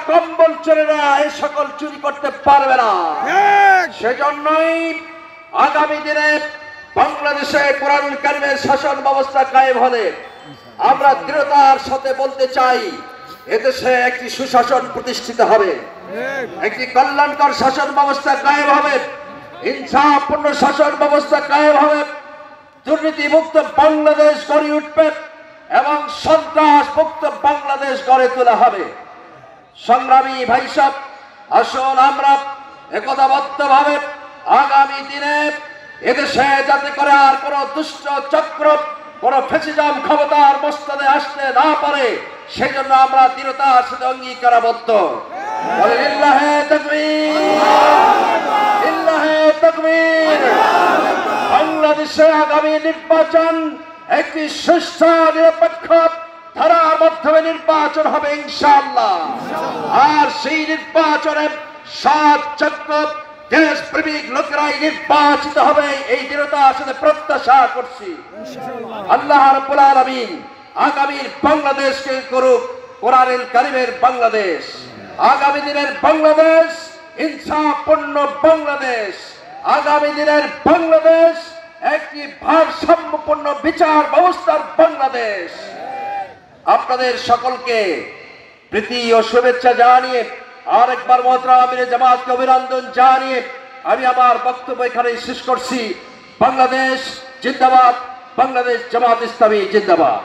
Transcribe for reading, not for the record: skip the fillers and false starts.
কম্বল চোরেরা এই সকল চুরি করতে পারবে না। সেজন্যই আগামী দিনে বাংলাদেশে কোরআনুল কারীমের শাসন ব্যবস্থা কায়েম হলে আমরা দৃঢ়তার সাথে বলতে চাই, এদেশে একটি সুশাসন প্রতিষ্ঠিত হবে, একটি কল্যাণকর শাসন ব্যবস্থা কায়েম হবে, ইনসাফপূর্ণ শাসন ব্যবস্থা কায়েম হবে, দুর্নীতি মুক্ত বাংলাদেশ গড়ে উঠবে এবং সন্ত্রাস মুক্ত বাংলাদেশ গড়ে তোলা হবে। সংগ্রামী ভাইসব, আসুন আমরা একতাবদ্ধভাবে আগামী দিনে এদেশে যাতে করে আর কোন দুষ্ট চক্র, কোন ফ্যাসিজম ক্ষমতার মস্তদে আসতে না পারে, সেই জন্য আমরা দৃঢ়তার সাথে অঙ্গীকারাবদ্ধ। লিল্লাহে তাকবীর, লিল্লাহে তাকবীর। বাংলাদেশে আগামী নির্বাচন একটি সুষ্ঠু নিরপেক্ষ ধারার মাধ্যমে নির্বাচন হবে ইনশাআল্লাহ। আর সেই নির্বাচনে সৎ যোগ্য দেশপ্রেমিক লোকেরাই নির্বাচিত হবে, এই দৃঢ়তার সাথে প্রত্যাশা করছি। আল্লাহ রাব্বুল আলামিন আগামীর বাংলাদেশকে করুক কোরআনুল কারীমের বাংলাদেশ, আগামী দিনের বাংলাদেশ ইনসাফপূর্ণ বাংলাদেশ, আগামী দিনের বাংলাদেশ একটি ভারসাম্যপূর্ণ বিচার ব্যবস্থার বাংলাদেশ। আপনাদের সকলকে প্রীতি ও শুভেচ্ছা জানিয়ে আরেকবার মোহতারাম আমিরে জামাতকে অভিনন্দন জানিয়ে আমি আমার বক্তব্য এখানে শেষ করছি। বাংলাদেশ জিন্দাবাদ, বাংলাদেশ জামাত ইসলামী জিন্দাবাদ।